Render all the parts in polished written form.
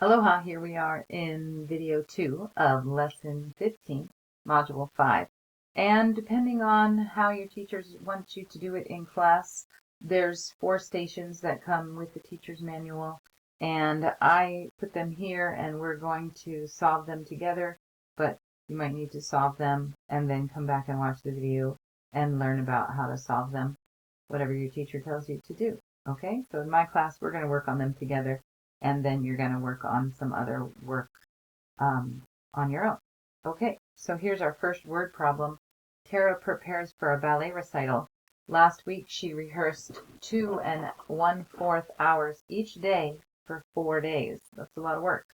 Aloha, here we are in video 2 of lesson 15, module 5. And depending on how your teachers want you to do it in class, there's 4 stations that come with the teacher's manual. And I put them here and we're going to solve them together, but you might need to solve them and then come back and watch the video and learn about how to solve them, whatever your teacher tells you to do. Okay, so in my class, we're going to work on them together. And then you're going to work on some other work on your own. Okay, so here's our first word problem. Tara prepares for a ballet recital. Last week she rehearsed 2 1/4 hours each day for 4 days. That's a lot of work.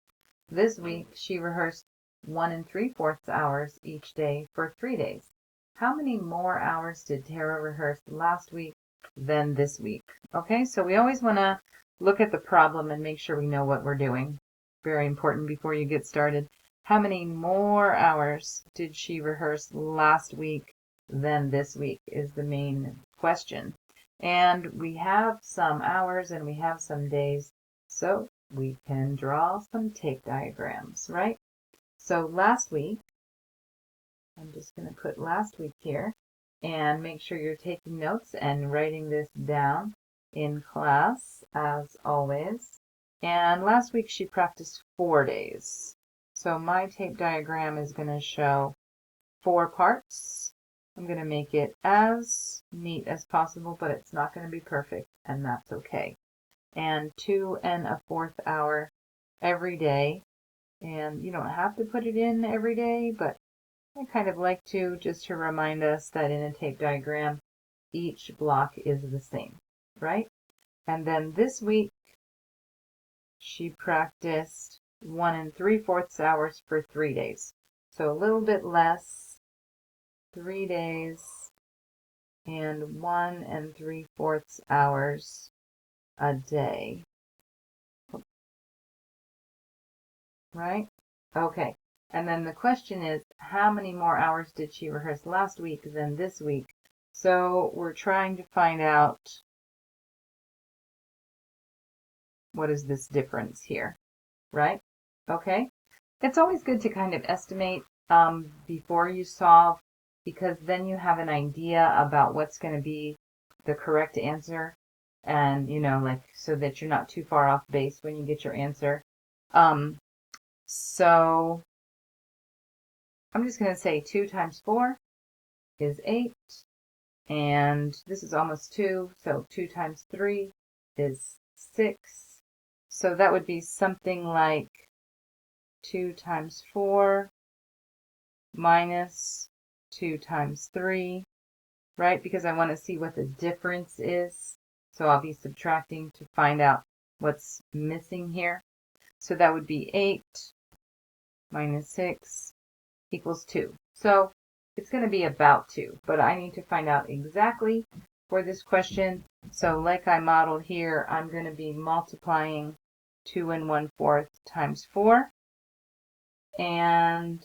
This week she rehearsed 1 3/4 hours each day for 3 days. How many more hours did Tara rehearse last week than this week? Okay, so we always want to look at the problem and make sure we know what we're doing. Very important before you get started. How many more hours did she rehearse last week than this week is the main question. And we have some hours and we have some days, so we can draw some tape diagrams, right? So last week, I'm just going to put last week here and make sure you're taking notes and writing this down in class, as always. And last week she practiced 4 days. So my tape diagram is going to show 4 parts. I'm going to make it as neat as possible, but it's not going to be perfect, and that's okay. And 2 1/4 hour every day. And you don't have to put it in every day, but I kind of like to, just to remind us that in a tape diagram, each block is the same. Right? And then this week, she practiced 1 3/4 hours for 3 days. So a little bit less, 3 days, and 1 3/4 hours a day. Right? Okay. And then the question is, how many more hours did she rehearse last week than this week? So we're trying to find out what is this difference here, right? Okay. It's always good to kind of estimate before you solve, because then you have an idea about what's going to be the correct answer, and like, so that you're not too far off base when you get your answer. So I'm just going to say 2 times 4 is 8, and this is almost 2, so 2 times 3 is 6. So that would be something like 2 times 4 minus 2 times 3, right? Because I want to see what the difference is. So I'll be subtracting to find out what's missing here. So that would be 8 minus 6 equals 2. So it's going to be about 2, but I need to find out exactly for this question. So like I modeled here, I'm going to be multiplying 2 1/4 times 4. And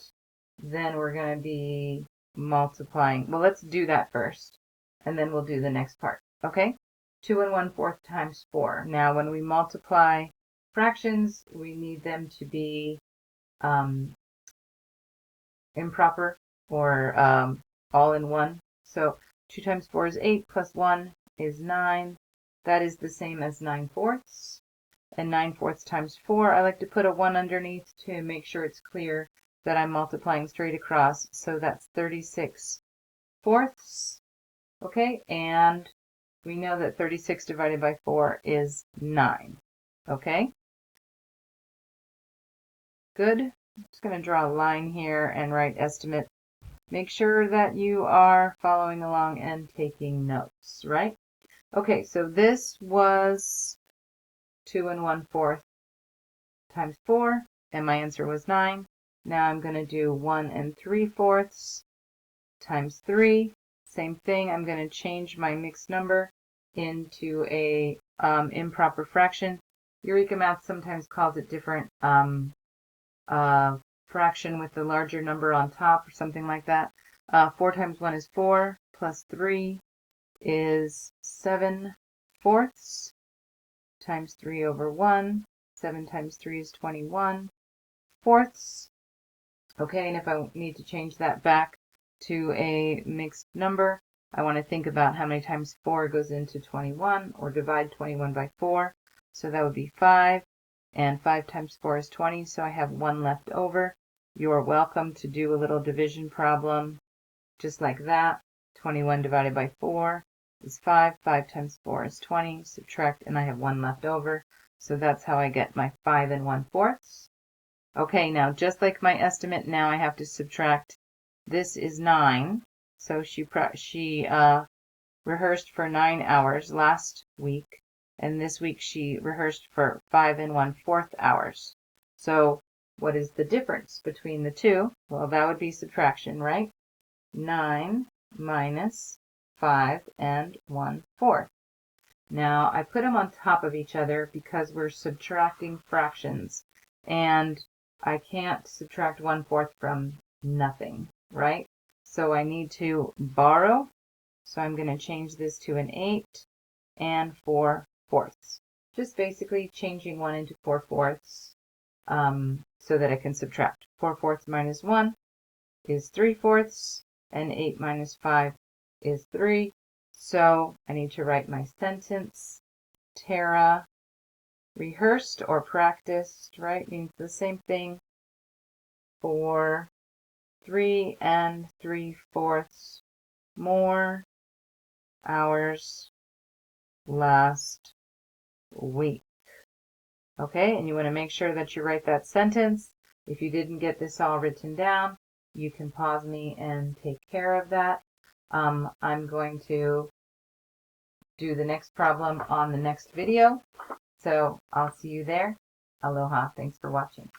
then we're going to be multiplying. Well, let's do that first, and then we'll do the next part. Okay? 2 1/4 times 4. Now, when we multiply fractions, we need them to be improper, or all in one. So 2 times 4 is 8, plus 1 is 9. That is the same as 9/4. And 9/4 times 4, I like to put a 1 underneath to make sure it's clear that I'm multiplying straight across. So that's 36/4. Okay, and we know that 36 divided by 4 is 9. Okay? Good. I'm just going to draw a line here and write estimate. Make sure that you are following along and taking notes, right? Okay, so this was 2 1/4 times 4, and my answer was 9. Now I'm going to do 1 3/4 times 3. Same thing. I'm going to change my mixed number into a improper fraction. Eureka Math sometimes calls it different fraction with the larger number on top or something like that. 4 times 1 is 4, plus 3 is 7/4, times 3 over 1, 7 times 3 is 21 fourths. Okay, and if I need to change that back to a mixed number, I want to think about how many times 4 goes into 21, or divide 21 by 4. So that would be 5, and 5 times 4 is 20, so I have 1 left over. You're welcome to do a little division problem just like that. 21 divided by 4 is 5. 5 times 4 is 20. Subtract, and I have 1 left over. So that's how I get my 5 and 1/4. Okay, now just like my estimate, now I have to subtract. This is 9. So she rehearsed for 9 hours last week, and this week she rehearsed for 5 and 1/4 hours. So what is the difference between the two? Well, that would be subtraction, right? 9 minus 5 and 1/4. Now I put them on top of each other because we're subtracting fractions, and I can't subtract 1/4 from nothing, right? So I need to borrow. So I'm going to change this to an 8 and 4/4. Just basically changing 1 into 4/4 so that I can subtract. 4/4 minus 1 is 3/4, and 8 minus 5 is 3. So I need to write my sentence. Tara rehearsed or practiced, right? Means the same thing, for 3 and 3/4 more hours last week. Okay, and you want to make sure that you write that sentence. If you didn't get this all written down, you can pause me and take care of that. I'm going to do the next problem on the next video. So I'll see you there. Aloha. Thanks for watching.